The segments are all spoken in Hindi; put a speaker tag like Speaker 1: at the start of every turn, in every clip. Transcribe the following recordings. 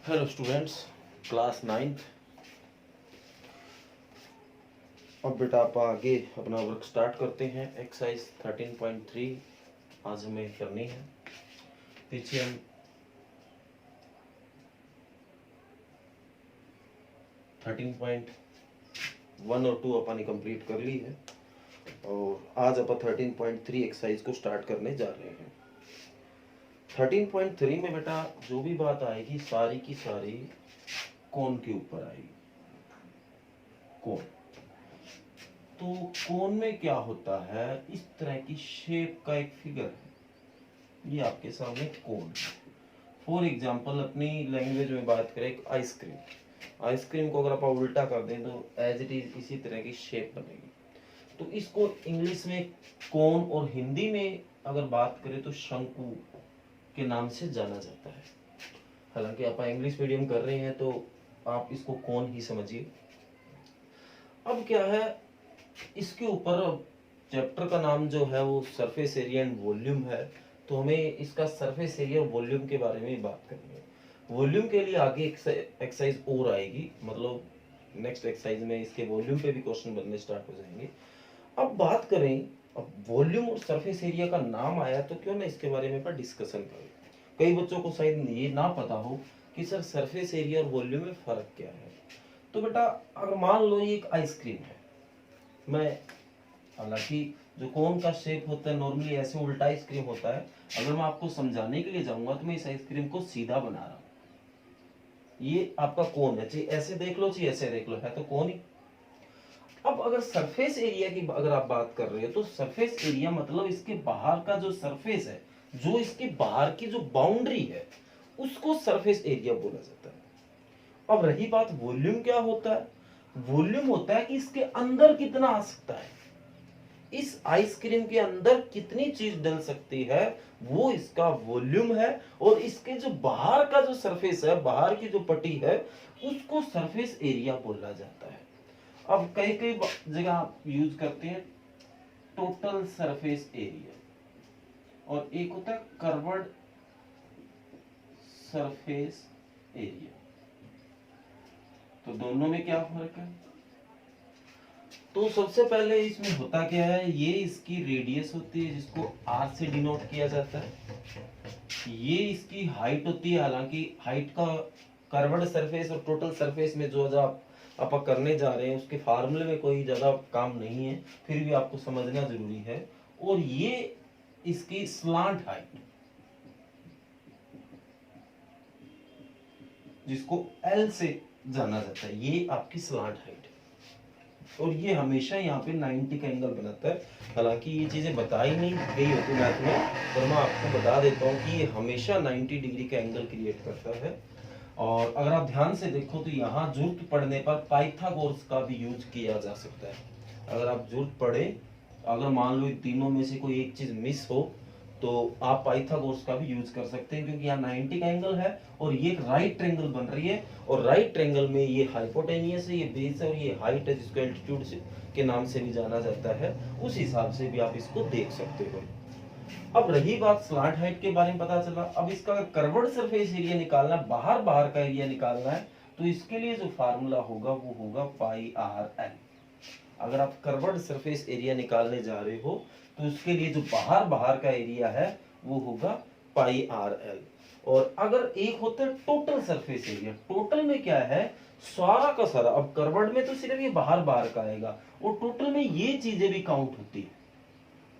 Speaker 1: Hello students, class 9th। अब बेटा आप आगे अपना वर्क स्टार्ट करते हैं। एक्सरसाइज 13.3 आज हमें करनी है। पीछे हम 13.1 और 2 अपन ने कंप्लीट कर ली है और आज अपन 13.3 एक्सरसाइज को स्टार्ट करने जा रहे हैं। 13.3 में बेटा जो भी बात आएगी सारी की सारी कोण के ऊपर आएगी। कोण, तो कोण में क्या होता है, इस तरह की शेप का एक फिगर है, ये आपके सामने कोण है। फॉर एग्जांपल अपनी लैंग्वेज में बात करें, एक आइसक्रीम को अगर आप उल्टा कर दें तो एज इट इज इसी तरह की शेप बनेगी। तो इसको इंग्लिश में कोण और हिंदी में अगर बात करें तो शंकु के नाम से जाना जाता है। हालांकि आप इंग्लिश मीडियम कर रहे हैं तो आप इसको कोण ही समझिए। अब क्या है, इसके ऊपर चैप्टर का नाम जो है वो सरफेस एरिया एंड वॉल्यूम है, तो हमें इसका सरफेस एरिया और वॉल्यूम के बारे में बात करनी है। वॉल्यूम के लिए आगे एक्सरसाइज और आएगी, मतलब नेक्स्ट एक्सरसाइज में इसके वॉल्यूम पे भी क्वेश्चन बनने स्टार्ट हो जाएंगे। अब बात करें, अब वॉल्यूम और सरफेस एरिया का नाम आया तो क्यों ना इसके बारे में डिस्कशन करें। कई बच्चों को शायद ये ना पता हो कि सर सरफेस एरिया और वॉल्यूम में फर्क क्या है। तो बेटा अगर मान लो ये एक आइसक्रीम है, मैं हालांकि जो कोन का शेप होता है नॉर्मली ऐसे उल्टा आइसक्रीम होता है, अगर मैं आपको समझाने के लिए जाऊंगा तो मैं इस आइसक्रीम को सीधा बना रहा हूं। ये आपका कोन है, चाहे ऐसे देख लो चाहे ऐसे देख लो, है तो कोन ही। अब अगर सरफेस एरिया की अगर आप बात कर रहे हो तो सरफेस एरिया मतलब इसके बाहर का जो सरफेस है, जो इसके बाहर की जो बाउंड्री है, उसको सरफेस एरिया बोला जाता है। अब रही बात वॉल्यूम, क्या होता है? वॉल्यूम होता है कि इसके अंदर कितना आ सकता है, इस आइसक्रीम के अंदर कितनी चीज डल सकती है, वो इसका वॉल्यूम है। और इसके जो बाहर का जो सरफेस है, बाहर की जो पट्टी है, उसको सरफेस एरिया बोला जाता है। अब कई कई जगह आप यूज करते हैं टोटल सरफेस एरिया, और एक होता है कर्व्ड सरफेस एरिया। तो दोनों में क्या फर्क है? तो सबसे पहले इसमें होता क्या है, ये इसकी रेडियस होती है जिसको r से डिनोट किया जाता है। ये इसकी हाइट होती है, हालांकि हाइट का कर्व्ड सरफेस और टोटल सरफेस में जो आप करने जा रहे हैं उसके फार्मूले में कोई ज्यादा काम नहीं है, फिर भी आपको समझना जरूरी है। और ये इसकी स्लांट हाइट, जिसको L से जाना जाता है, ये आपकी स्लांट हाइट है। और ये हमेशा यहाँ पे 90 का एंगल बनाता है। हालांकि ये चीजें बताई नहीं गई होती मैथ में, पर मैं आपको बता देता हूँ कि ये हमेशा 90 डिग्री का एंगल क्रिएट करता है। और अगर आप ध्यान से देखो तो यहाँ जरूरत पड़ने पर पाइथागोरस का भी यूज किया जा सकता है। अगर आप जरूरत पड़े, अगर मान लो तीनों में से कोई एक चीज मिस हो, तो आप पाइथागोरस का भी यूज कर सकते हैं, क्योंकि यहाँ 90 का एंगल है और ये एक राइट ट्रायंगल बन रही है। और राइट ट्रायंगल में ये हाइपोटेनियस है, ये बेस है और ये हाइट है, जिसको एल्टीट्यूड के नाम से भी जाना जाता है। उस हिसाब से भी आप इसको देख सकते हो। अब रही बात स्लांट हाइट के बारे में, पता चला। अब इसका अगर कर्व्ड सरफेस एरिया निकालना, बाहर बाहर का एरिया निकालना है, तो इसके लिए जो फार्मूला होगा वो होगा पाई आर एल। अगर आप कर्व्ड सरफेस एरिया निकालने जा रहे हो तो उसके लिए जो बाहर बाहर का एरिया है वो होगा पाई आर एल। और अगर एक होता है टोटल सरफेस एरिया, टोटल में क्या है, सारा का सारा। अब कर्व्ड में तो सिर्फ ये बाहर बाहर का आएगा, और टोटल में ये चीजें भी काउंट होती है।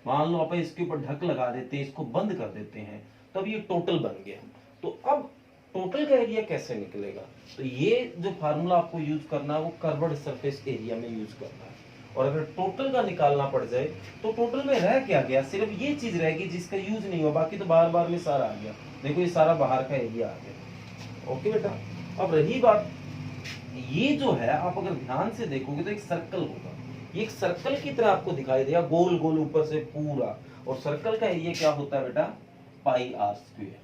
Speaker 1: मान लो आप इसके ऊपर ढक लगा देते हैं, इसको बंद कर देते हैं, तब ये टोटल बन गया। तो अब टोटल का एरिया कैसे निकलेगा? तो ये जो फार्मूला आपको यूज करना है वो कर्व्ड सरफेस एरिया में यूज करना है। और अगर टोटल का निकालना पड़ जाए तो टोटल में रह क्या गया, सिर्फ ये चीज रहेगी जिसका यूज नहीं हुआ, बाकी तो बार बार में सारा आ गया। देखो ये सारा बाहर का एरिया आ गया। ओके बेटा, अब रही बात, ये जो है आप अगर ध्यान से देखोगे तो एक सर्कल होगा, ये एक सर्कल की तरह आपको दिखाई देगा, गोल गोल ऊपर से पूरा। और सर्कल का एरिया क्या होता है बेटा, पाई आर स्क्वायर।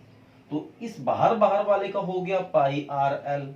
Speaker 1: तो इस बाहर बाहर वाले का हो गया पाई आर एल,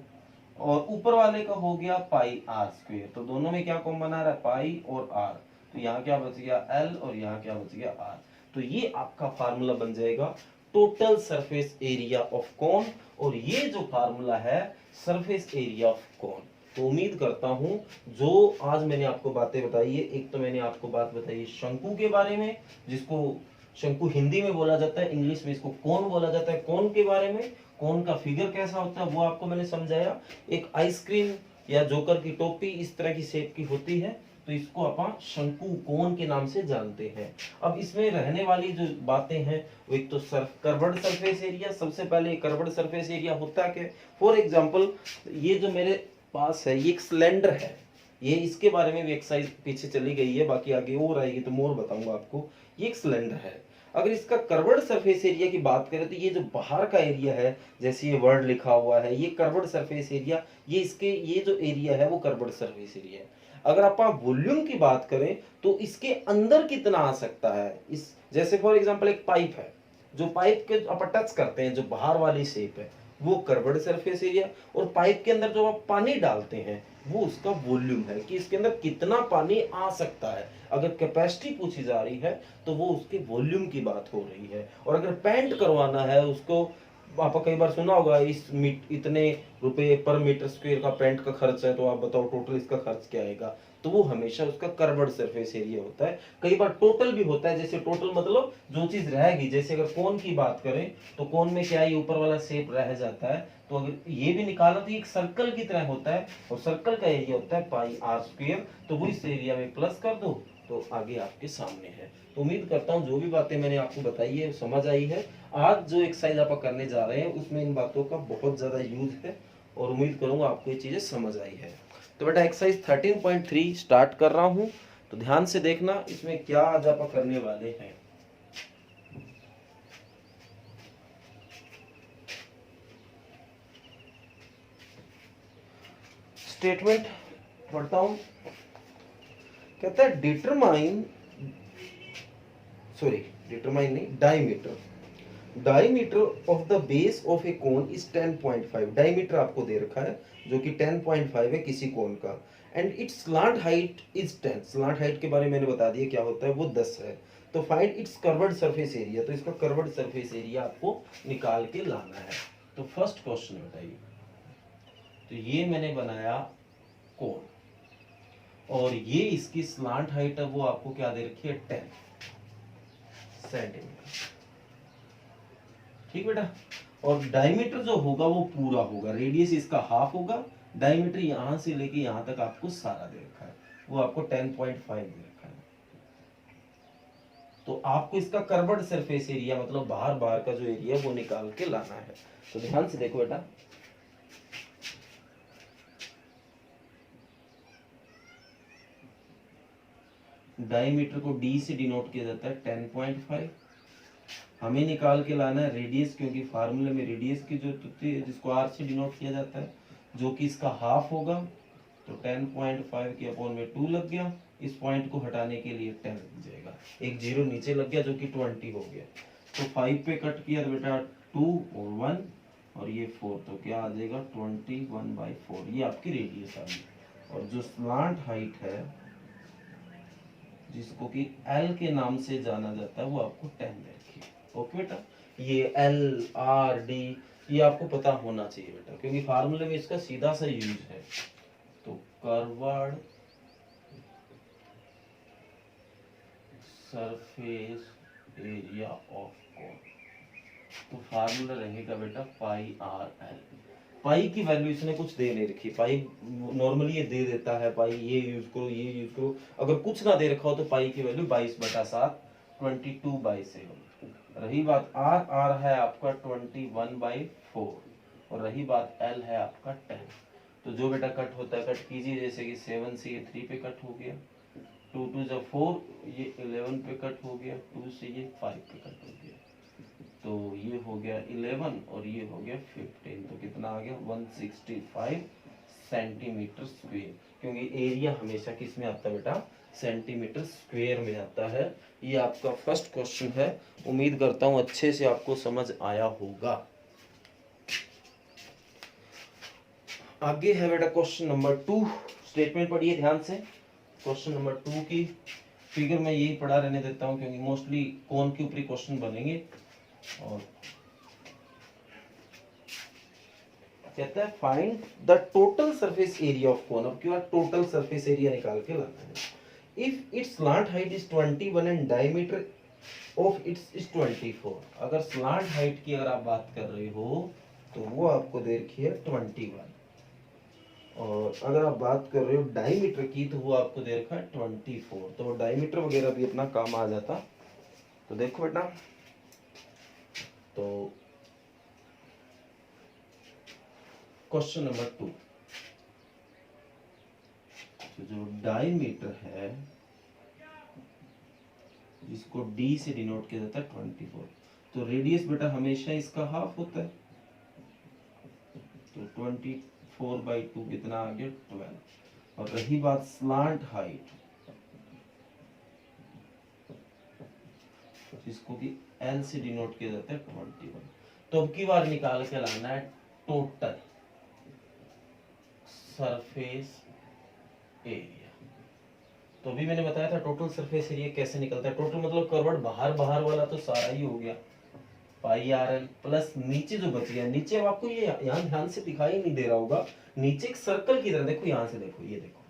Speaker 1: और ऊपर वाले का हो गया पाई आर स्क्वायर। तो दोनों में क्या कॉमन आ रहा है, पाई और आर। तो यहाँ क्या बच गया एल और यहाँ क्या बच गया आर। तो ये आपका फार्मूला बन जाएगा total surface area of cone, और ये जो फार्मूला है सरफेस एरिया ऑफ कोन। तो उम्मीद करता हूं जो आज मैंने आपको बातें बताई है, एक तो मैंने आपको बात बताई शंकु के बारे में, जिसको शंकु हिंदी में बोला जाता है, इंग्लिश में इसको कोन बोला जाता है, कोन के बारे में, कोन का फिगर कैसा होता है वो आपको मैंने समझाया। एक आइसक्रीम या जोकर की टोपी इस तरह की शेप की होती है, तो इसको अपन शंकु कोन के नाम से जानते हैं। अब इसमें रहने वाली जो बातें हैं वो एक तो कर्वड सरफेस एरिया, सबसे पहले कर्वड सरफेस एरिया होता क्या, फॉर एग्जांपल ये जो मेरे पास है ये एक सिलेंडर है, ये इसके बारे में भी एक्सरसाइज पीछे चली गई है, बाकी आगे और आएगी तो मोर बताऊंगा आपको। ये एक सिलेंडर है, अगर इसका कर्वड सरफेस एरिया की बात करें तो ये जो बाहर का एरिया है, जैसे ये वर्ड लिखा हुआ है, ये कर्वड सरफेस एरिया, ये इसके ये जो एरिया है वो कर्वड सरफेस एरिया है। अगर आप वॉल्यूम की बात करें तो इसके अंदर कितना आ सकता है, इस जैसे फॉर एग्जांपल एक पाइप है, जो पाइप के आप टच करते हैं जो बाहर वाली शेप है वो कर्वड सरफेस एरिया, और पाइप के अंदर जो आप पानी डालते हैं वो उसका वॉल्यूम है कि इसके अंदर कितना पानी आ सकता है। अगर कैपेसिटी पूछी जा रही है तो वो उसके वॉल्यूम की बात हो रही है। और अगर पेंट करवाना है उसको, आपने कई बार सुना होगा इतने रुपए पर मीटर स्क्वायर का पेंट का खर्च है, तो आप बताओ टोटल इसका खर्च क्या आएगा, तो वो हमेशा उसका कर्वड सरफेस एरिया होता है। कई बार टोटल भी होता है, जैसे टोटल मतलब जो चीज रहेगी, जैसे अगर कोन की बात करें तो कोन में क्या है, ऊपर वाला शेप रह जाता है, तो अगर ये भी निकाला तो एक सर्कल की तरह होता है, और सर्कल का एरिया होता है पाई आर स्क्वायर, तो वो इस एरिया में प्लस कर दो तो आगे आपके सामने है। तो उम्मीद करता हूँ जो भी बातें मैंने आपको बताई है समझ आई है। आज जो एक्सरसाइज आप करने जा रहे हैं उसमें इन बातों का बहुत ज्यादा यूज है, और उम्मीद करूंगा आपको ये चीजें समझ आई है। तो बेटा एक्सरसाइज 13.3 स्टार्ट कर रहा हूं, तो ध्यान से देखना इसमें क्या आज आप करने वाले हैं। स्टेटमेंट पढ़ता हूं, कहता है डिटरमाइन नहीं, diameter of the base of A cone is 10.5। Diameter आपको दे रखा है जो कि 10.5 है किसी कोन का, and it's slant height is 10। Slant height के बारे में मैंने बता दिया क्या होता है, वो 10 है। तो find its curved surface area, तो इसका कर्वड सरफेस एरिया आपको निकाल के लाना है। तो फर्स्ट क्वेश्चन बताइए, तो ये मैंने बनाया कोन, और ये इसकी स्लांट हाइट है वो आपको क्या दे रखी है, 10 सेंटीमीटर, ठीक बेटा। और डायमीटर जो होगा वो पूरा होगा, रेडियस इसका हाफ होगा, डायमीटर यहां से लेके यहां तक आपको सारा दे रखा है, वो आपको 10.5 दे रखा है। तो आपको इसका कर्वड सरफेस एरिया मतलब बाहर बाहर का जो एरिया वो निकाल के लाना है। तो ध्यान से देखो बेटा, डायमीटर को डी से डिनोट किया जाता है 10.5। हमें निकाल के लाना है रेडियस, क्योंकि फार्मूले में रेडियस की जो होती है जिसको आर से डिनोट किया जाता है, जो कि इसका हाफ होगा। तो 10.5 के अपॉन में 2 लग गया, इस पॉइंट को हटाने के लिए 10 लग जाएगा, एक जीरो नीचे लग गया जो कि 20 हो गया। तो 5 पे कट किया तो बेटा 2 और 1 और ये 4, तो क्या आ जाएगा 21/4, ये आपकी रेडियस आ गई। और जो स्लांट हाइट है जिसको कि एल के नाम से जाना जाता है वो आपको 10 दे रखी है। ओके बेटा, ये एल आर डी ये आपको पता होना चाहिए बेटा, क्योंकि फार्मूले में इसका सीधा सा यूज है। तो curved surface area of cone, तो फार्मूला रहेगा बेटा पाई आर एल। पाई की वैल्यू इसने कुछ दे नहीं रखी, पाई नॉर्मली ये दे देता है, पाई ये यूज करो ये यूज करो। अगर कुछ ना दे रखा हो तो पाई की वैल्यू 22/7 22/7। रही बात आर, आर है आपका 21/4, और रही बात एल है आपका 10। तो जो बेटा कट होता है कट कीजिए, जैसे कि 7 से ये 3 पे कट हो गया, 2 2 जा 4, ये 11 पे कट हो गया, 2 से ये 5 पे कट हो गया, तो ये हो गया 11 और ये हो गया 15, तो कितना आ गया 165 सेंटीमीटर स्क्वायर, क्योंकि एरिया हमेशा किस में आता है बेटा, सेंटीमीटर स्क्वायर में आता है। ये आपका फर्स्ट क्वेश्चन है, उम्मीद करता हूं अच्छे से आपको समझ आया होगा। आगे है बेटा क्वेश्चन नंबर 2, स्टेटमेंट पढ़िए ध्यान से। क्वेश्चन नंबर 2 की फिगर मैं यही पढ़ा रहने देता हूं, क्योंकि मोस्टली कोन के ऊपर क्वेश्चन बनेंगे। और कहता है find the total surface area of cone. अब क्या टोटल सरफेस एरिया निकाल के लाना है। If it's slant height is 21 and diameter of its is 24। अगर स्लांट हाइट की अगर आप बात कर रहे हो तो वो आपको दे रखी है 21, और अगर आप बात कर रहे हो डायमीटर की तो वो आपको दे रखा है 24। तो डायमीटर वगैरह भी अपना काम आ जाता। तो देखो बेटा, तो क्वेश्चन नंबर 2, तो जो डायमीटर है जिसको डी से डिनोट किया जाता है 24, तो रेडियस बेटा हमेशा इसका हाफ होता है। तो 24/2 कितना आ गया 12। और रही बात स्लांट हाइट, जिसको कि एल से डिनोट किया जाता है 21। तो अब की बार निकाल के लाना है टोटल सरफेस एरिया। तो अभी मैंने बताया था टोटल सरफेस एरिया कैसे निकलता है। टोटल मतलब कर्वड बाहर बाहर वाला तो सारा ही हो गया पाई आर एल, प्लस नीचे जो बच गया, नीचे अब आपको ये यहाँ ध्यान से दिखाई नहीं दे रहा होगा, नीचे एक सर्कल की तरह देखो, यहाँ से देखो, ये देखो,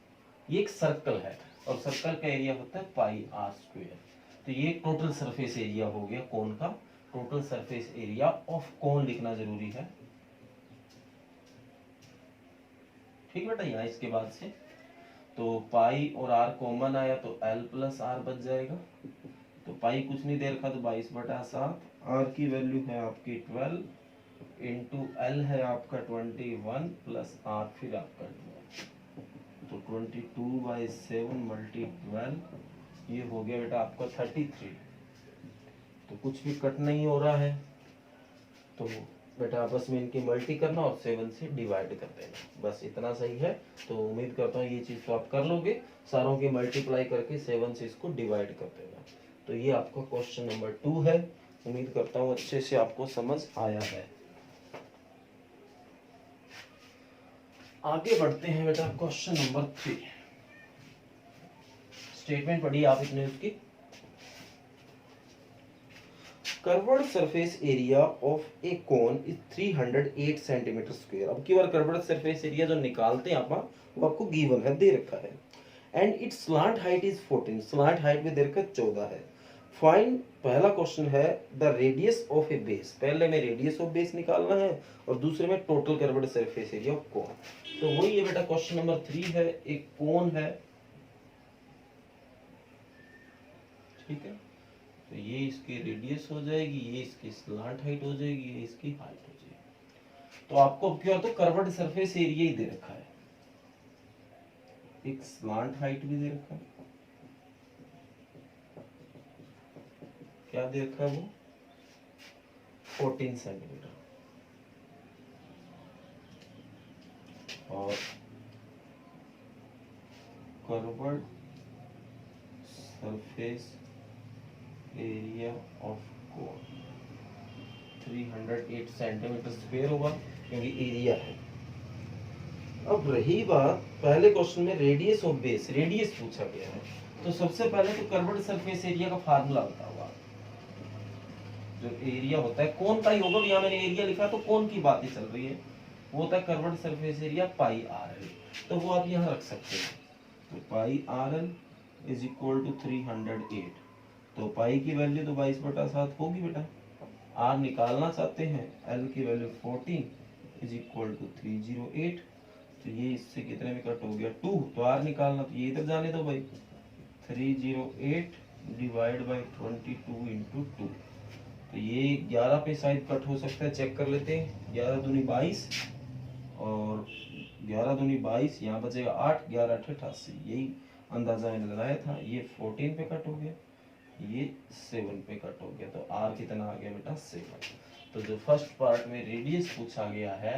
Speaker 1: ये एक सर्कल है और सर्कल का एरिया होता है पाई आर स्क्वायर। तो ये टोटल सरफेस एरिया हो गया कोन का। Total surface area of cone लिखना जरूरी है, ठीक बेटा। यहाँ इसके बाद से तो पाई और आर कॉमन आया तो एल प्लस आर बच जाएगा। तो पाई कुछ नहीं दे रखा तो 22/7, आर की वैल्यू है आपकी 12 इंटू एल है आपका 21 प्लस आर फिर आपका 12। तो 22/7 मल्टी 12 ये हो गया बेटा आपका 33। तो कुछ भी कट नहीं हो रहा है, तो बेटा आपस में इनकी मल्टी करना और 7 से डिवाइड कर देना, बस इतना सही है। तो उम्मीद करता हूँ ये चीज तो आप कर लोगे, सारों की मल्टीप्लाई करके 7 से इसको डिवाइड कर देना। तो ये आपका क्वेश्चन नंबर 2 है। उम्मीद करता हूँ अच्छे से आपको समझ आया है। आगे बढ़ते हैं बेटा क्वेश्चन नंबर 3। स्टेटमेंट पढ़िए आप इतने उसकी। Curved surface area of A cone is 308 centimetre square. अब की बार कर्व्ड सरफेस एरिया जो निकालते हैं आप, वो आपको गिवन है, दे रखा है। And it's slant height is 14, slant height में दे रखा 14 है। फाइंड, पहला क्वेश्चन है the radius of A base. पहले में रेडियस ऑफ बेस निकालना है और दूसरे में total curved surface area of cone. तो वही है बेटा, क्वेश्चन नंबर 3 है, एक कोन है, ठीक है। तो ये इसकी रेडियस हो जाएगी, ये इसकी स्लांट हाइट हो जाएगी, ये इसकी हाइट हो जाएगी। तो आपको अब क्या तो कर्व्ड सरफेस एरिया ही दे रखा है, एक स्लांट हाइट भी दे रखा है, क्या दे रखा है वो 14 सेंटीमीटर, और curved surface area of cone 308 centimetre square होगा क्योंकि एरिया है। अब रही बात पहले क्वेश्चन में रेडियस ऑफ बेस, रेडियस पूछा गया है। तो सबसे पहले तो कर्व्ड सरफेस एरिया का फार्मूला बताओ। जो एरिया होता है कोन का ही होगा, यहाँ मैंने एरिया लिखा तो कोन की बात ही चल रही है, वो होता है curved surface area pi r l. तो वो आप यहाँ रख सकते हैं। तो pi r l is equal to 308। तो पाई की वैल्यू तो 22/7 होगी बेटा। आर निकालना चाहते हैं, एल की वैल्यू 14 इज इक्वल टू 308। तो ये इससे कितने में कट हो गया 2। तो आर निकालना, तो ये इधर जाने दो भाई, 308 डिवाइड बाई 22 इंटू 2। तो ये 11 पे शायद कट हो सकता है, चेक कर लेते हैं। 11 दूनी 22 और 11 दूनी 22, यहाँ बचेगा 8, 11 8 88। यही अंदाजा मैंने लगाया था। ये 14 पे कट हो गया, ये 7 पे कट हो गया। तो आर कितना आ गया बेटा 7। तो जो फर्स्ट पार्ट में रेडियस पूछा गया है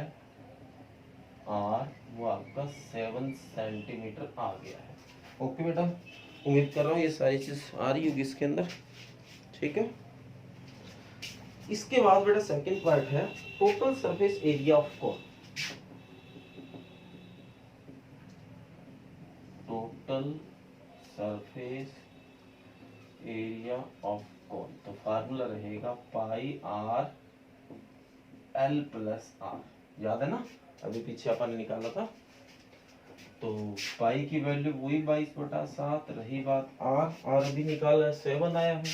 Speaker 1: आर, वो आपका 7 सेंटीमीटर आ गया है। ओके बेटा, उम्मीद कर रहा हूँ ये सारी चीज आ रही होगी इसके अंदर, ठीक है। इसके बाद बेटा सेकंड पार्ट है total surface area of cone. Total surface area of कोण। तो फार्मूला रहेगा पाई आर एल प्लस आर, याद है ना, अभी पीछे अपन ने निकाला था। तो पाई की वैल्यू वही 22/7, रही बात आर अभी निकाला है 7 आया है,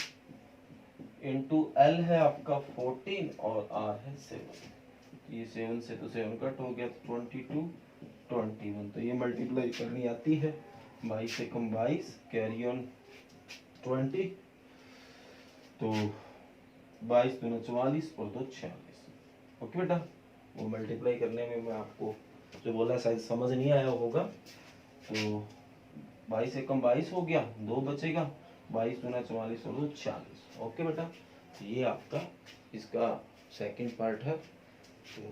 Speaker 1: इंटू एल है आपका 14 और आर है 7। ये 7 से तो 7 कट हो गया, 22 21। तो ये मल्टीप्लाई करनी आती है, 22 से कम 22, कैरी ऑन 20, तो 22 दूना 44 और 2 46। ओके बेटा, वो मल्टीप्लाई करने में मैं आपको जो बोला शायद समझ नहीं आया होगा। तो 22 से कम 22 हो गया, 2 बचेगा, 22 दूना 44 और 2 40। ओके बेटा, तो ये आपका इसका सेकंड पार्ट है। तो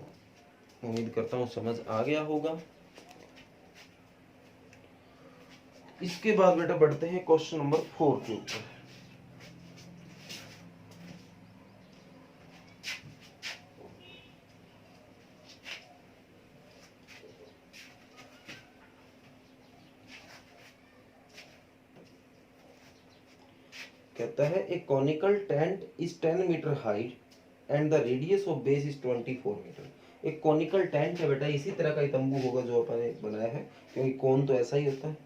Speaker 1: उम्मीद करता हूँ समझ आ गया होगा। इसके बाद बेटा बढ़ते हैं क्वेश्चन नंबर 4 के ऊपर। कहता है a conical tent is 10 metre height and the radius of base is 24 metre. एक कॉनिकल टेंट है बेटा, इसी तरह का ही तंबू होगा जो अपन ने बनाया है, क्योंकि कोन तो ऐसा ही होता है।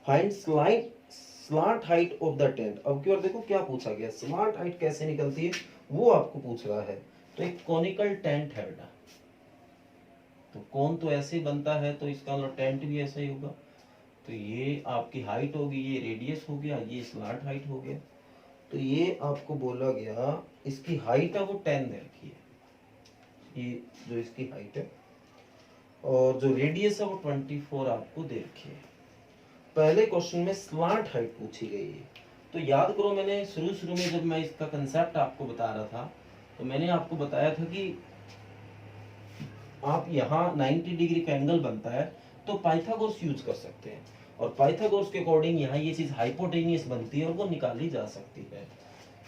Speaker 1: Find slant height of the tent. अब की बार देखो क्या पूछा गया, स्लांट हाइट कैसे निकलती है वो आपको पूछ रहा है। तो एक कॉनिकल टेंट है बेटा, तो कोन तो ऐसे ही बनता है, तो इसका मतलब टेंट भी ऐसा ही होगा। तो ये आपकी हाइट होगी, ये रेडियस हो गया, ये स्लांट हाइट हो गया। तो ये आपको बोला गया इसकी हाइट है वो 10 दे रखी है, ये जो इसकी हाइट है, और जो रेडियस है वो 24 आपको दे रखी है। पहले क्वेश्चन में स्लांट हाइट पूछी गई है। तो याद करो, मैंने शुरू में जब मैं इसका कंसेप्ट आपको बता रहा था, तो मैंने आपको बताया था कि आप यहाँ 90 डिग्री का एंगल बनता है तो पाइथागोरस यूज कर सकते हैं, और पाइथागोरस के अकॉर्डिंग यहाँ ये चीज हाइपोटेनियस बनती है और वो निकाली जा सकती है।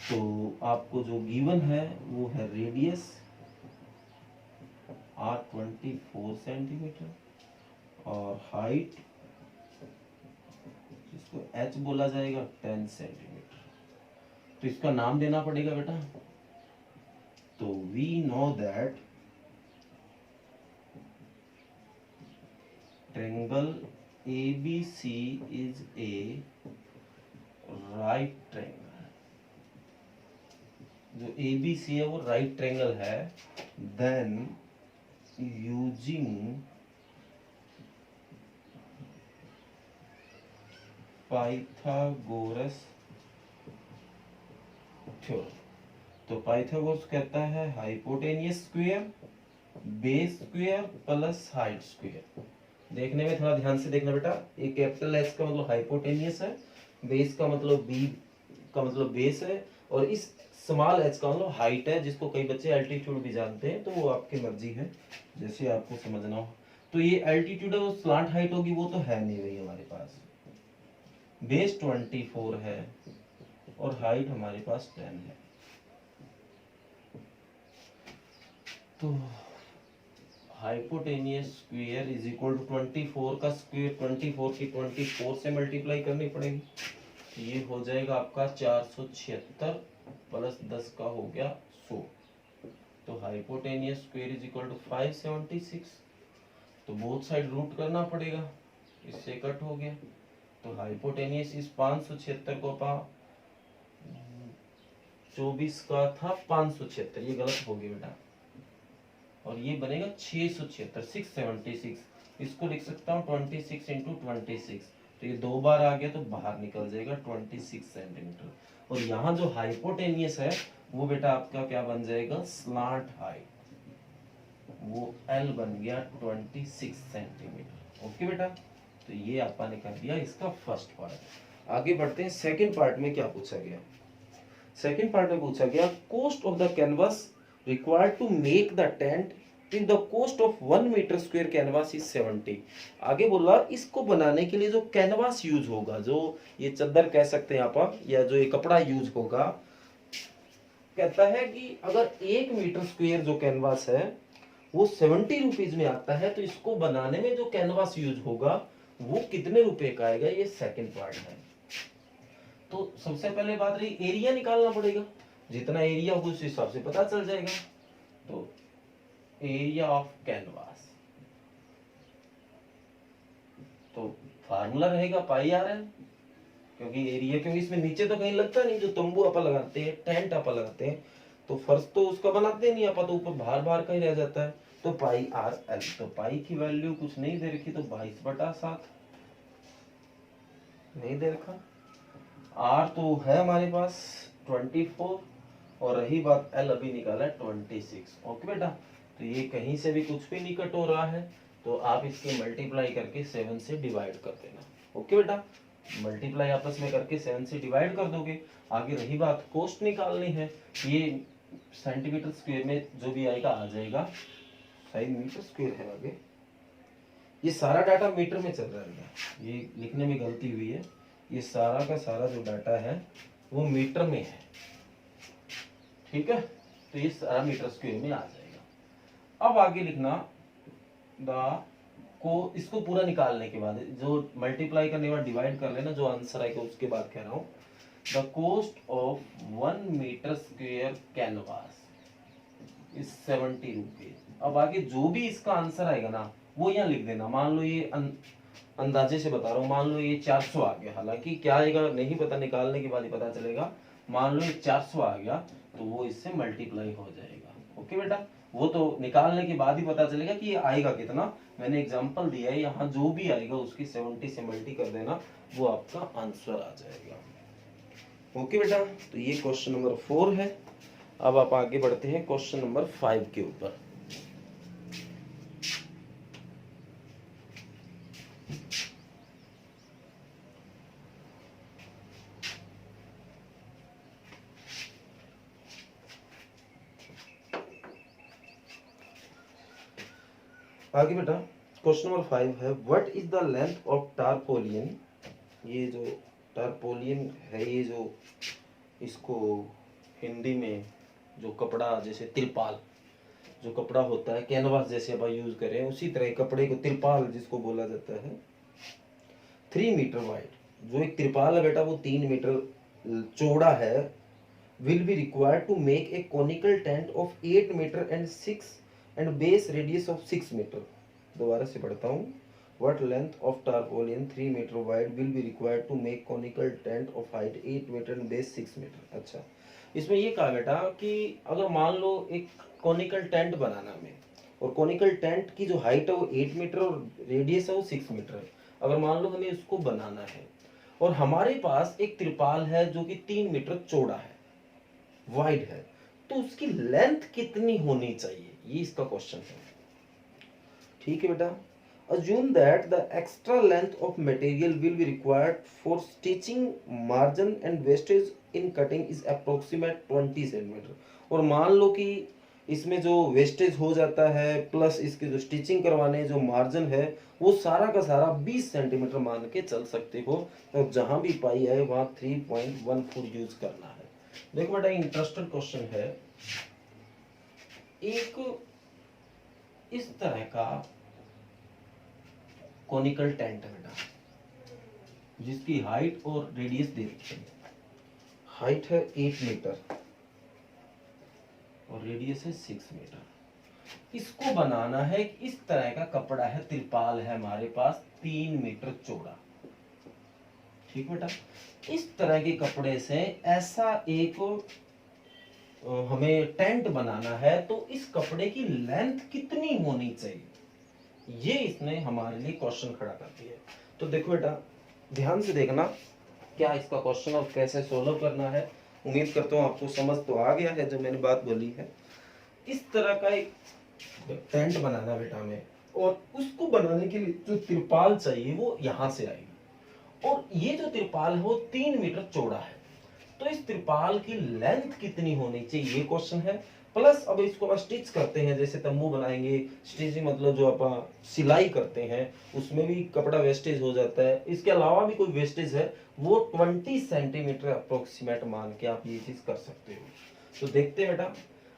Speaker 1: तो आपको जो गिवन है वो है रेडियस r 24 सेंटीमीटर और हाइट जिसको h बोला जाएगा 10 सेंटीमीटर। तो इसका नाम देना पड़ेगा बेटा। तो we know that triangle ABC is a right triangle। जो ABC है वो राइट ट्रायंगल है। Then using Pythagoras theorem. तो पाइथागोरस कहता है hypotenuse square base square plus height square. देखने में थोड़ा ध्यान से देखना बेटा, ये कैपिटल एच का मतलब हाइपोटेनियस है, बेस का मतलब बी का मतलब बेस है, और इस स्मॉल एच का मतलब हाइट है, जिसको कई बच्चे एल्टीट्यूड भी जानते हैं। तो वो आपकी मर्जी है जैसे आपको समझना हो। तो ये एल्टीट्यूड है वो स्लांट हाइट होगी, वो तो है नहीं भाई हमारे पास। बेस 24 है और हाइट हमारे पास 10 है। तो hypotenuse square is equal to 24 का स्क्वायर, 24 की 24 से मल्टीप्लाई करनी पड़ेगी। ये हो जाएगा आपका 476 प्लस 10 का हो गया 100। तो hypotenuse square is equal to 576। तो बोथ साइड रूट करना पड़ेगा, इससे कट हो गया। तो हाइपोटेनियस इस 576 को पा 24 का था 576, ये गलत हो गया बेटा, और ये बनेगा 676 676। इसको लिख सकता हूँ 26 इंटू 26। तो ये 2 बार आ गया तो बाहर निकल जाएगा 26 सेंटीमीटर। और यहाँ जो हाइपोटेनियस है वो बेटा आपका क्या बन जाएगा, स्लांट हाइट, वो L बन गया 26 सेंटीमीटर। ओके बेटा, तो ये आपने कर दिया इसका फर्स्ट पार्ट। आगे बढ़ते हैं सेकंड पार्ट में। क्या पूछा गया, सेकंड पार्ट में पूछा गया cost of the canvas required to make the tent if the cost of 1 meter square canvas is 70। आगे बोला इसको बनाने के लिए जो कैनवास यूज होगा, जो ये चद्दर कह सकते हैं आप, या जो ये कपड़ा यूज होगा, कहता है कि अगर 1 मीटर स्क्वायर जो कैनवास है वो 70 रुपीज में आता है, तो इसको बनाने में जो कैनवास यूज होगा वो कितने रुपए का आएगा। ये सेकंड पार्ट है। तो सबसे पहले बात रही एरिया निकालना पड़ेगा, जितना एरिया होगा उस हिसाब से पता चल जाएगा। तो एरिया ऑफ कैनवास, तो फार्मूला रहेगा पाई आर एल, क्योंकि एरिया, क्योंकि इसमें नीचे तो कहीं लगता नहीं, जो तंबू अपन लगाते हैं, टेंट अपन लगाते हैं, तो फर्श तो उसका बनाते नहीं अपन, तो ऊपर बाहर बाहर का ही रह जाता है। तो पाई आर एल, तो पाई की वैल्यू कुछ नहीं दे रखी, तो 22/7 नहीं दे रखा। आर तो है हमारे पास 24, और रही बात एल अभी निकाला है 26। ओके बेटा, तो ये कहीं से भी कुछ भी नहीं कट हो रहा है, तो आप इसके मल्टीप्लाई करके 7 से डिवाइड कर देना। ओके बेटा, मल्टीप्लाई आपस में करके 7 से डिवाइड कर दोगे। आगे रही बात कोस्ट निकालनी है, ये सेंटीमीटर स्क्वायर में जो भी आएगा आ जाएगा, शायद मीटर स्क्वायर है आगे, ये सारा डाटा मीटर में चल रहा है, ये लिखने में गलती हुई है, ये सारा का सारा जो डाटा है वो मीटर में है, ठीक है, तो ये सारा मीटर स्क्वायर में आ जाएगा। अब आगे लिखना को, इसको पूरा निकालने के बाद जो मल्टीप्लाई करने के बाद डिवाइड कर लेना, जो आंसर आएगा उसके बाद कह रहा हूं, the cost of 1 metre square canvas is 70 rupees. अब आगे जो भी इसका आंसर आएगा ना वो यहाँ लिख देना। मान लो ये अंदाजे से बता रहा हूँ, मान लो ये 400 आ गया, हालांकि क्या आएगा नहीं पता, निकालने के बाद ही पता चलेगा। मान लो ये 400 आ गया तो वो इससे मल्टीप्लाई हो जाएगा। ओके बेटा, वो तो निकालने के बाद ही पता चलेगा कि ये आएगा कितना। मैंने एग्जांपल दिया है, यहाँ जो भी आएगा उसकी 70 से मल्टी कर देना, वो आपका आंसर आ जाएगा। ओके बेटा, तो ये क्वेश्चन नंबर 4 है। अब आप आगे बढ़ते हैं क्वेश्चन नंबर 5 के ऊपर। आगे बेटा क्वेश्चन नंबर 5 है, what is the length of tarpaulin. ये जो टारपोलियन है, ये जो इसको हिंदी में जो कपड़ा जैसे तिरपाल, जो कपड़ा होता है कैनवास जैसे अब यूज करें, उसी तरह कपड़े को तिरपाल जिसको बोला जाता है, 3 मीटर वाइड। जो एक तिरपाल है बेटा वो 3 मीटर चौड़ा है, will be required to make a conical tent of 8 meter and base radius of 6 meter। दोबारा से पढ़ता हूँ, what length of tarpaulin 3 meter wide will be required to make conical tent of height 8 meter and base 6 meter। अच्छा, इसमें ये कहा बेटा कि अगर मान लो एक कॉनिकल टेंट बनाना में, और कॉनिकल टेंट की जो हाइट है वो 8 मीटर और रेडियस है वो 6 मीटर है। अगर मान लो हमें उसको बनाना है और हमारे पास एक त्रिपाल है जो कि 3 मीटर चौड़ा है, वाइड है, तो उसकी लेंथ कितनी होनी चाहिए, ये इसका क्वेश्चन है। ठीक है बेटा, assume that the extra length of material will be required for stitching margin and wastage in cutting is approximate 20 cm। और मान लो कि इसमें जो वेस्टेज हो जाता है प्लस इसके जो स्टिचिंग करवाने जो मार्जिन है वो सारा का सारा 20 सेंटीमीटर मान के चल सकते हो, और जहां भी पाई है वहां 3.14 यूज करना है। देखो बेटा इंटरेस्टेड क्वेश्चन है, एक इस तरह का कॉनिकल टेंट है बेटा, जिसकी हाइट और रेडियस दे रखी है। हाइट है 8 मीटर और रेडियस है 6 मीटर। इसको बनाना है, इस तरह का कपड़ा है, तिरपाल है हमारे पास 3 मीटर चौड़ा। ठीक बेटा, इस तरह के कपड़े से ऐसा एक हमें टेंट बनाना है, तो इस कपड़े की लेंथ कितनी होनी चाहिए, ये इसने हमारे लिए क्वेश्चन खड़ा कर दिया है। तो देखो बेटा ध्यान से देखना क्या इसका क्वेश्चन और कैसे सोल्व करना है। उम्मीद करता हूँ आपको समझ तो आ गया है जो मैंने बात बोली है। इस तरह का एक टेंट बनाना बेटा हमें, और उसको बनाने के लिए जो तिरपाल चाहिए वो यहाँ से आएगी, और ये जो तिरपाल है वो 3 मीटर चौड़ा है, तो इस तिरपाल की लेंथ कितनी होनी चाहिए ये क्वेश्चन है। प्लस अब इसको हम स्टिच करते हैं, जैसे तंबू बनाएंगे, स्टिचिंग मतलब जो अपन सिलाई करते हैं उसमें भी कपड़ा वेस्टेज हो जाता है, इसके अलावा भी कोई वेस्टेज है वो 20 सेंटीमीटर अप्रोक्सीमेट मान के आप ये चीज कर सकते हो। तो देखते हैं बेटा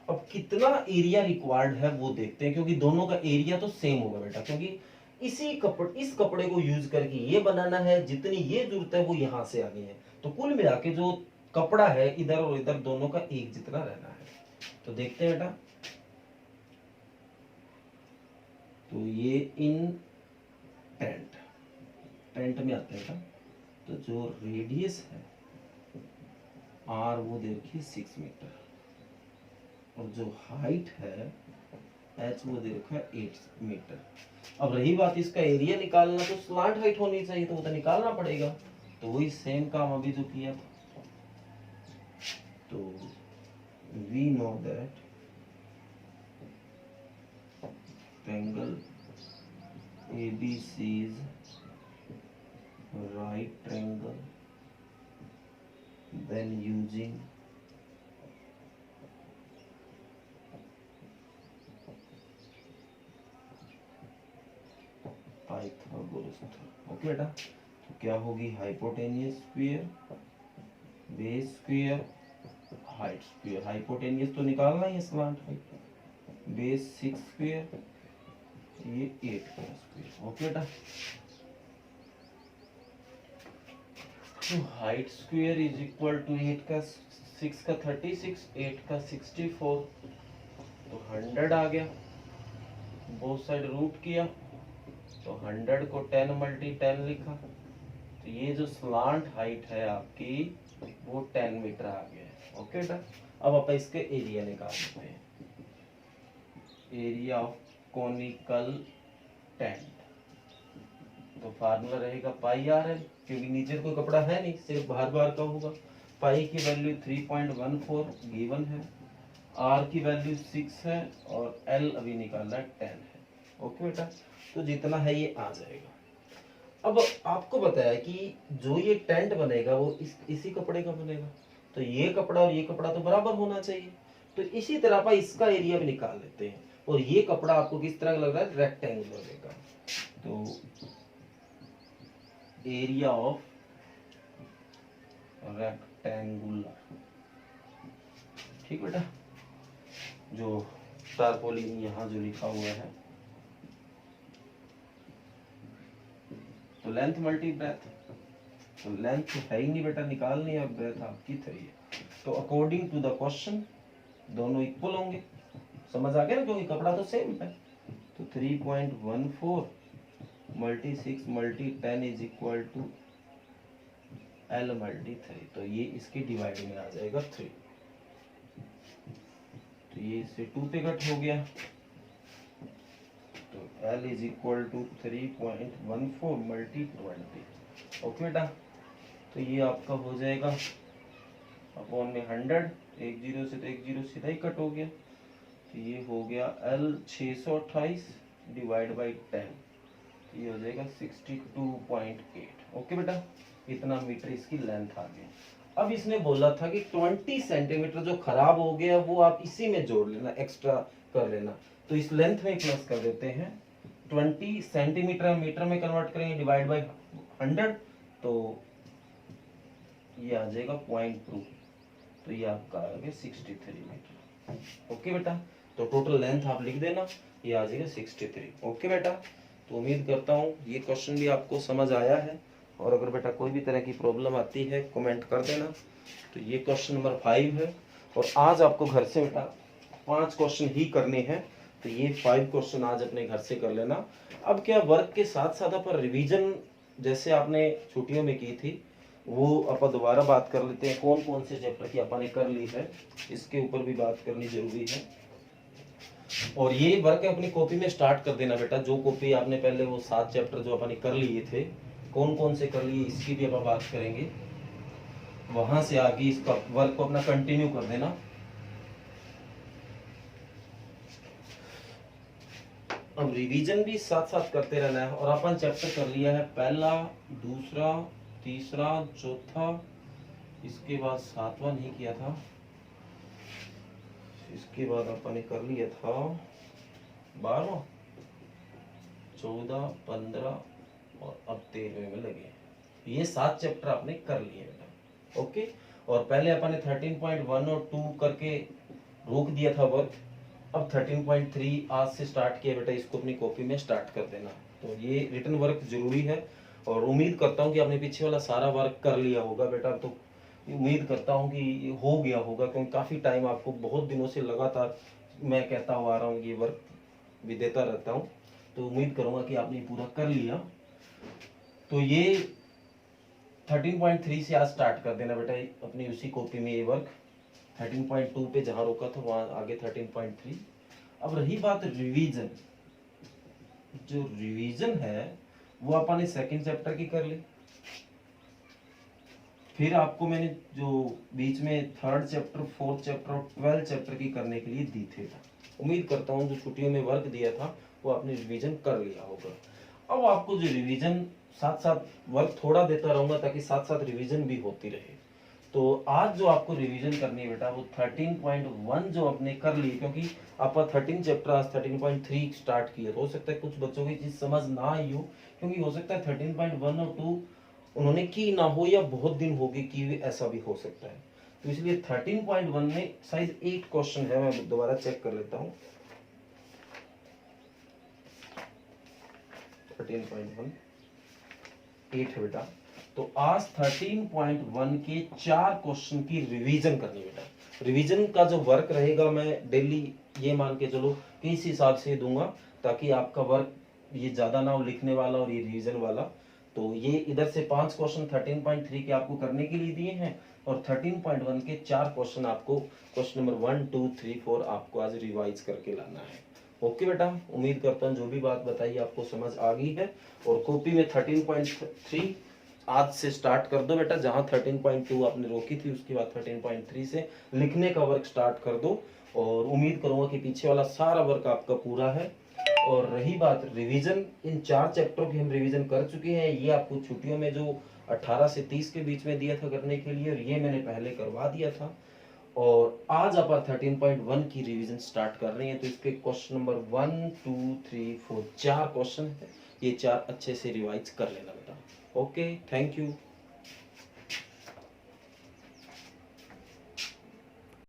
Speaker 1: अब कितना एरिया रिक्वायर्ड है वो देखते हैं, क्योंकि दोनों का एरिया तो सेम होगा बेटा, क्योंकि इस कपड़े को यूज करके ये बनाना है, जितनी ये जरूरत है वो यहाँ से आनी है। तो कुल मिला के जो कपड़ा है इधर और इधर दोनों का एक जितना रहना है। तो देखते हैं बेटा, तो ये इन टेंट में आते हैं बेटा। तो जो रेडियस है आर वो देखिए 6 मीटर, और जो हाइट है एच वो दे रखा है 8 मीटर। अब रही बात इसका एरिया निकालना, तो स्लांट हाइट होनी चाहिए, तो वो तो निकालना पड़ेगा। तो वही सेम काम अभी जो किया था। तो we know that triangle ABC is right triangle, then using Pythagoras. Okay बेटा, तो क्या होगी, hypotenuse square base square height square. Hypotenuse तो निकालना ही है स्लांट हाइट, बेस 6 स्क्वायर ये 8 का स्क्वायर। ओके बेटा, तो height square is equal to 8 का 6 का 36, 8 का 64, तो 100 आ गया। बोथ साइड रूट किया तो 100 को 10 मल्टी 10 लिखा। तो ये जो स्लांट हाइट है आपकी वो 10 मीटर आ गया है। ओके बेटा, अब आप इसके एरिया निकाल सकते हैं। एरिया ऑफ कोनिकल टेंट, तो फार्मूला रहेगा पाई आर एल, क्योंकि नीचे कोई कपड़ा है नहीं, सिर्फ बाहर बाहर का होगा। पाई की वैल्यू 3.14 गिवन है, आर की वैल्यू 6 है, और एल अभी निकालना 10 है। ओके बेटा, तो जितना है ये आ जाएगा। अब आपको बताया कि जो ये टेंट बनेगा वो इसी कपड़े का बनेगा, तो ये कपड़ा और ये कपड़ा तो बराबर होना चाहिए। तो इसी तरह पर इसका एरिया भी निकाल लेते हैं। और ये कपड़ा आपको किस तरह का लग रहा है, रेक्टेंगुलर लगेगा। तो एरिया ऑफ रेक्टेंगुलर, ठीक बेटा, जो टारपोलिन यहाँ जो लिखा हुआ है, तो लेंथ मल्टी ब्रेथ, तो लेंथ है ही नहीं बेटा, निकालनी है, ब्रेथ आपकी 3 है। तो अकॉर्डिंग टू द क्वेश्चन दोनों इक्वल होंगे। समझ आ गया ना, क्योंकि कपड़ा तो सेम है। तो 3.14 multi 6 multi 10 is equal to L multi 3। तो ये इसके डिवाइड में आ जाएगा 3। तो ये इससे 2 पे कट हो गया। तो L is equal to 3.14 multi 20। Okay बेटा, तो ये आपका हो जाएगा अपॉन में 100, एक जीरो से तो एक जीरो सीधा ही कट हो गया। तो ये हो गया L 628 डिवाइड बाई 10, ये हो जाएगा 62.8। ओके बेटा, इतना मीटर इसकी लेंथ आ गई। अब इसने बोला था कि 20 सेंटीमीटर जो खराब हो गया वो आप इसी में जोड़ लेना, एक्स्ट्रा कर लेना। तो इस लेंथ में प्लस कर देते हैं। 20 सेंटीमीटर मीटर में कन्वर्ट करेंगे, डिवाइड बाई 100, तो ये आ जाएगा 0.2। तो ये आपका आ गया 63 मीटर। ओके बेटा, तो टोटल लेंथ आप लिख देना, ये आ जाएगा 63। ओके बेटा, तो उम्मीद करता हूँ ये क्वेश्चन भी आपको समझ आया है। और अगर बेटा कोई भी तरह की प्रॉब्लम आती है कमेंट कर देना। तो ये क्वेश्चन नंबर 5 है, और आज आपको घर से बेटा 5 क्वेश्चन ही करने हैं। तो ये 5 क्वेश्चन आज अपने घर से कर लेना। अब क्या वर्क के साथ साथ अपन रिवीजन जैसे आपने छुट्टियों में की थी वो अपन दोबारा बात कर लेते हैं। कौन कौन से चैप्टर की अपन ने कर ली है इसके ऊपर भी बात करनी जरूरी है। और ये वर्क अपनी कॉपी में स्टार्ट कर देना बेटा। जो कॉपी आपने पहले वो 7 चैप्टर जो अपन ने कर लिए थे, कौन कौन से कर लिए इसकी भी अपन बात करेंगे। वहां से आगे इसका वर्क को अपना कंटिन्यू कर देना। अब रिवीजन भी साथ साथ करते रहना है। और अपन चैप्टर कर लिया है पहला, दूसरा, तीसरा, चौथा, इसके बाद 7वां नहीं किया था, इसके बाद अपन ने कर लिया था 12वां, 14, 15 और अब 13वें में लगे। ये 7 चैप्टर आपने कर लिए बेटा। ओके, और पहले अपन ने 13.1 और 2 करके रोक दिया था वर्क। अब 13.3 आज से स्टार्ट किया बेटा, इसको अपनी कॉपी में स्टार्ट कर देना। तो ये रिटर्न वर्क जरूरी है और उम्मीद करता हूँ कि आपने पीछे वाला सारा वर्क कर लिया होगा बेटा। तो उम्मीद करता हूँ कि ये हो गया होगा, क्योंकि काफ़ी टाइम आपको बहुत दिनों से लगातार मैं कहता हुआ आ रहा हूँ, ये वर्क भी देता रहता हूँ। तो उम्मीद करूँगा कि आपने पूरा कर लिया। तो ये 13.3 से आज स्टार्ट कर देना बेटा अपनी उसी कॉपी में ये वर्क। 13.2 पे जहाँ रोका था वहाँ आगे 13.3। अब रही बात रिवीजन, जो रिवीजन है वो अपने सेकंड चैप्टर की कर ली। फिर आपको मैंने जो बीच में थर्ड चैप्टर, फोर्थ चैप्टर और 12 चैप्टर की करने के लिए दी थे। उम्मीद करता हूँ जो छुट्टियों में वर्क दिया था वो आपने रिवीजन कर लिया होगा। अब आपको जो रिवीजन साथ साथ वर्क थोड़ा देता रहूंगा ताकि साथ साथ रिवीजन भी होती रहे। तो आज जो आपको रिवीजन करनी है बेटा वो 13.1 जो आपने कर ली, क्योंकि आपका 13 चैप्टर आज 13.3 स्टार्ट किया। तो हो सकता है कुछ बच्चों की चीज समझ ना आई हो, क्योंकि हो सकता है 13.1 और 2 उन्होंने की ना हो या बहुत दिन हो गए की, ऐसा भी हो सकता है। तो इसलिए 13.1 में साइज 8 क्वेश्चन है। मैं दोबारा चेक कर लेता हूँ। 13.1 8 है बेटा। तो आज 13.1 के 4 क्वेश्चन की रिवीजन करनी बेटा। रिवीजन का जो वर्क रहेगा मैं डेली ये मान के चलो कि इस हिसाब से दूंगा ताकि आपका वर्क ये ज्यादा ना हो लिखने वाला और ये रिवीजन वाला। तो ये इधर से 5 क्वेश्चन 13.3 के आपको करने के लिए दिए हैं और 13.1 के 4 क्वेश्चन आपको क्वेश्चन नंबर 1 2 3 4 आपको आज रिवाइज करके लाना है। ओके बेटा, उम्मीद करता हूँ जो भी बात बताई आपको समझ आ गई है। और कॉपी में 13.3 आज से स्टार्ट कर दो बेटा। जहां 13.2 आपने रोकी थी उसके बाद 13.3 से लिखने का वर्क स्टार्ट कर दो और उम्मीद करूंगा कि पीछे वाला सारा वर्क आपका पूरा है। और रही बात रिवीजन, इन 4 चैप्टरों की हम रिवीजन कर चुके हैं। ये आपको छुट्टियों में जो 18 से 30 के बीच में दिया था करने के लिए, और ये मैंने पहले करवा दिया था। और आज आप 13.1 की रिवीजन स्टार्ट कर रहे हैं। तो इसके क्वेश्चन नंबर 1 2 3 4 4 क्वेश्चन है, ये 4 अच्छे से रिवाइज कर लेना बेटा। Okay, thank you.